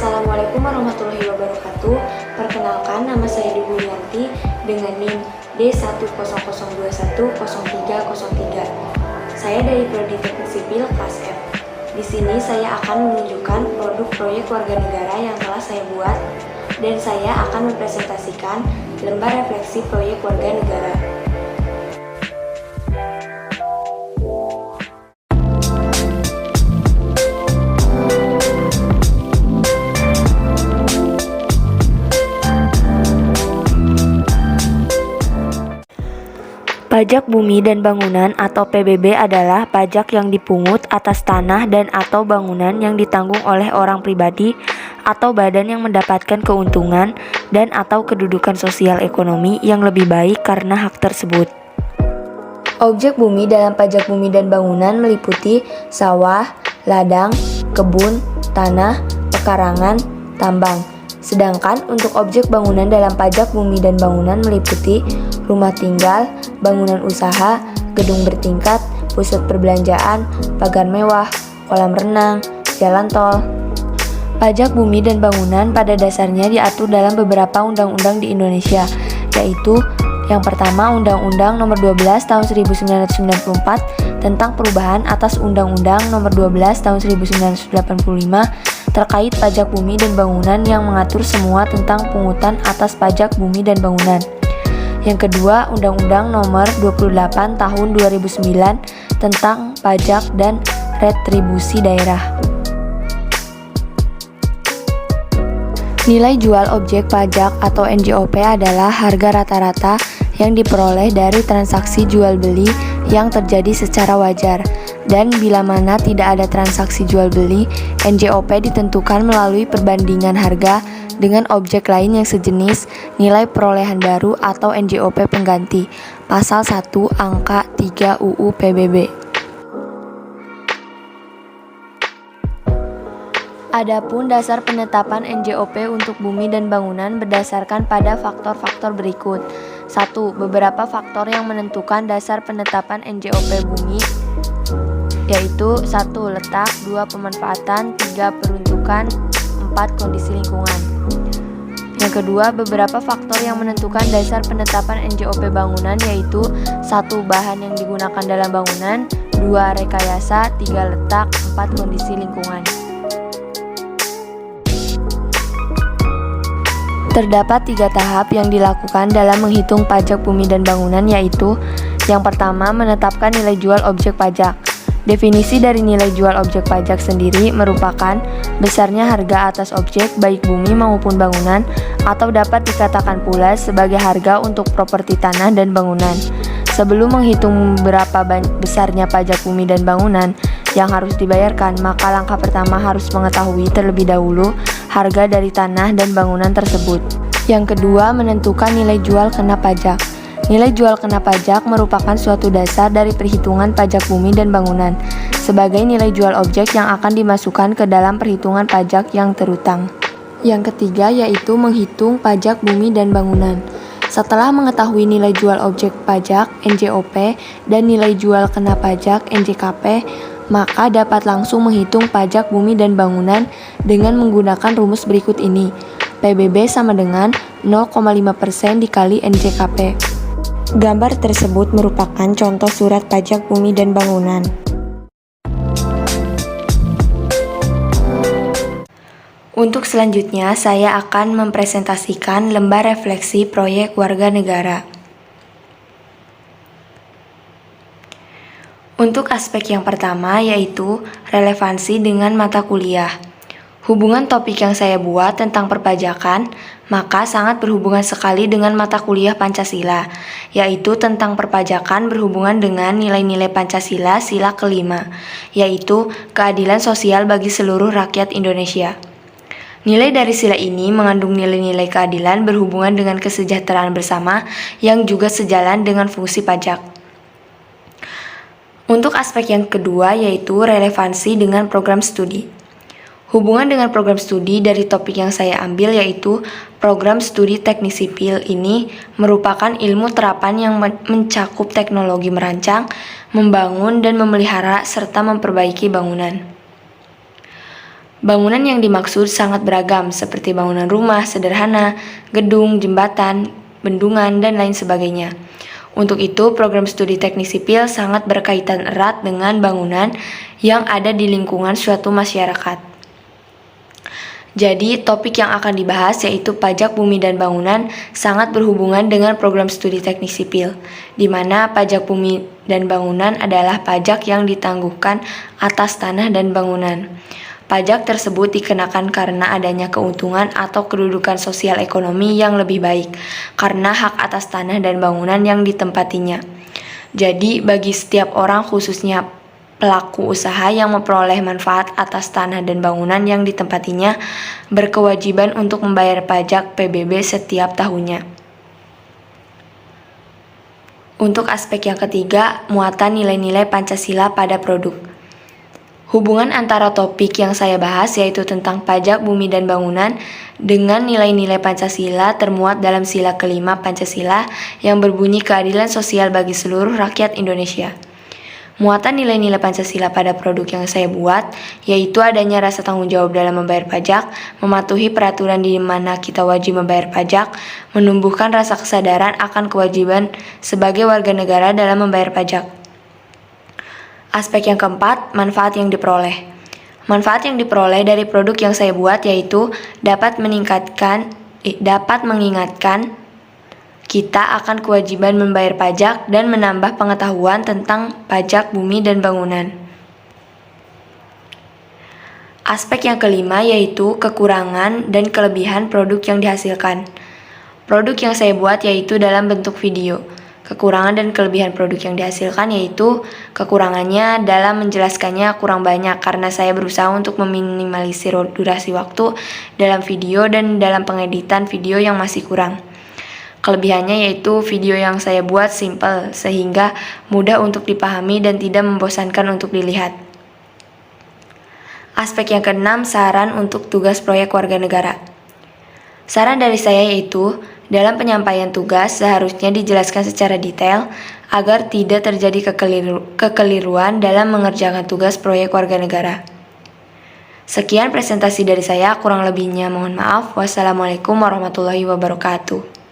Assalamualaikum warahmatullahi wabarakatuh. Perkenalkan, nama saya Dewi Yanti dengan NIM D100210303. Saya dari Prodi Teknik Sipil kelas F. Di sini saya akan menunjukkan produk proyek warga negara yang telah saya buat dan saya akan mempresentasikan lembar refleksi proyek warga negara. Pajak Bumi dan Bangunan atau PBB adalah pajak yang dipungut atas tanah dan atau bangunan yang ditanggung oleh orang pribadi atau badan yang mendapatkan keuntungan dan atau kedudukan sosial ekonomi yang lebih baik karena hak tersebut. Objek bumi dalam pajak bumi dan bangunan meliputi sawah, ladang, kebun, tanah, pekarangan, tambang. Sedangkan untuk objek bangunan dalam pajak bumi dan bangunan meliputi rumah tinggal, bangunan usaha, gedung bertingkat, pusat perbelanjaan, pagar mewah, kolam renang, jalan tol. Pajak bumi dan bangunan pada dasarnya diatur dalam beberapa undang-undang di Indonesia, yaitu yang pertama Undang-Undang Nomor 12 Tahun 1994 tentang perubahan atas Undang-Undang Nomor 12 Tahun 1985 terkait pajak bumi dan bangunan yang mengatur semua tentang pungutan atas pajak bumi dan bangunan. Yang kedua, Undang-Undang Nomor 28 Tahun 2009 tentang pajak dan retribusi daerah. Nilai jual objek pajak atau NJOP adalah harga rata-rata yang diperoleh dari transaksi jual beli yang terjadi secara wajar. Dan bila mana tidak ada transaksi jual beli, NJOP ditentukan melalui perbandingan harga dengan objek lain yang sejenis nilai perolehan baru atau NJOP pengganti. Pasal 1 Angka 3 UU PBB. Adapun dasar penetapan NJOP untuk bumi dan bangunan berdasarkan pada faktor-faktor berikut. 1. Beberapa faktor yang menentukan dasar penetapan NJOP bumi yaitu 1. Letak, 2. Pemanfaatan, 3. Peruntukan, 4. Kondisi lingkungan. Yang kedua, beberapa faktor yang menentukan dasar penetapan NJOP bangunan yaitu 1. Bahan yang digunakan dalam bangunan, 2. Rekayasa, 3. Letak, 4. Kondisi lingkungan. Terdapat 3 tahap yang dilakukan dalam menghitung pajak bumi dan bangunan yaitu yang pertama, menetapkan nilai jual objek pajak. Definisi dari nilai jual objek pajak sendiri merupakan besarnya harga atas objek baik bumi maupun bangunan atau dapat dikatakan pula sebagai harga untuk properti tanah dan bangunan. Sebelum menghitung berapa besarnya pajak bumi dan bangunan yang harus dibayarkan, maka langkah pertama harus mengetahui terlebih dahulu harga dari tanah dan bangunan tersebut. Yang kedua, menentukan nilai jual kena pajak. Nilai jual kena pajak merupakan suatu dasar dari perhitungan pajak bumi dan bangunan sebagai nilai jual objek yang akan dimasukkan ke dalam perhitungan pajak yang terutang. Yang ketiga yaitu menghitung pajak bumi dan bangunan. Setelah mengetahui nilai jual objek pajak NJOP dan nilai jual kena pajak NJKP, maka dapat langsung menghitung pajak bumi dan bangunan dengan menggunakan rumus berikut ini. PBB sama dengan 0,5% dikali NJKP. Gambar tersebut merupakan contoh surat pajak bumi dan bangunan. Untuk selanjutnya, saya akan mempresentasikan lembar refleksi proyek warga negara. Untuk aspek yang pertama yaitu relevansi dengan mata kuliah. Hubungan topik yang saya buat tentang perpajakan, maka sangat berhubungan sekali dengan mata kuliah Pancasila, yaitu tentang perpajakan berhubungan dengan nilai-nilai Pancasila sila kelima, yaitu keadilan sosial bagi seluruh rakyat Indonesia. Nilai dari sila ini mengandung nilai-nilai keadilan berhubungan dengan kesejahteraan bersama yang juga sejalan dengan fungsi pajak. Untuk aspek yang kedua yaitu relevansi dengan program studi. Hubungan dengan program studi dari topik yang saya ambil yaitu program studi teknik sipil ini merupakan ilmu terapan yang mencakup teknologi merancang, membangun dan memelihara serta memperbaiki bangunan. Bangunan yang dimaksud sangat beragam, seperti bangunan rumah sederhana, gedung, jembatan, bendungan, dan lain sebagainya. Untuk itu, program studi teknik sipil sangat berkaitan erat dengan bangunan yang ada di lingkungan suatu masyarakat. Jadi, topik yang akan dibahas yaitu pajak bumi dan bangunan sangat berhubungan dengan program studi teknik sipil, di mana pajak bumi dan bangunan adalah pajak yang ditangguhkan atas tanah dan bangunan. Pajak tersebut dikenakan karena adanya keuntungan atau kedudukan sosial ekonomi yang lebih baik, karena hak atas tanah dan bangunan yang ditempatinya. Jadi, bagi setiap orang khususnya pelaku usaha yang memperoleh manfaat atas tanah dan bangunan yang ditempatinya berkewajiban untuk membayar pajak PBB setiap tahunnya. Untuk aspek yang ketiga, muatan nilai-nilai Pancasila pada produk. Hubungan antara topik yang saya bahas yaitu tentang pajak bumi dan bangunan dengan nilai-nilai Pancasila termuat dalam sila kelima Pancasila yang berbunyi keadilan sosial bagi seluruh rakyat Indonesia. Muatan nilai-nilai Pancasila pada produk yang saya buat, yaitu adanya rasa tanggung jawab dalam membayar pajak, mematuhi peraturan di mana kita wajib membayar pajak, menumbuhkan rasa kesadaran akan kewajiban sebagai warga negara dalam membayar pajak. Aspek yang keempat, manfaat yang diperoleh. Manfaat yang diperoleh dari produk yang saya buat yaitu dapat mengingatkan kita akan kewajiban membayar pajak dan menambah pengetahuan tentang pajak bumi dan bangunan. Aspek yang kelima yaitu kekurangan dan kelebihan produk yang dihasilkan. Produk yang saya buat yaitu dalam bentuk video. Kekurangan dan kelebihan produk yang dihasilkan yaitu kekurangannya dalam menjelaskannya kurang banyak karena saya berusaha untuk meminimalisir durasi waktu dalam video dan dalam pengeditan video yang masih kurang. Kelebihannya yaitu video yang saya buat simple sehingga mudah untuk dipahami dan tidak membosankan untuk dilihat. Aspek yang keenam, saran untuk tugas proyek warga negara. Saran dari saya yaitu, dalam penyampaian tugas seharusnya dijelaskan secara detail agar tidak terjadi kekeliruan dalam mengerjakan tugas proyek warga negara. Sekian presentasi dari saya, kurang lebihnya mohon maaf. Wassalamualaikum warahmatullahi wabarakatuh.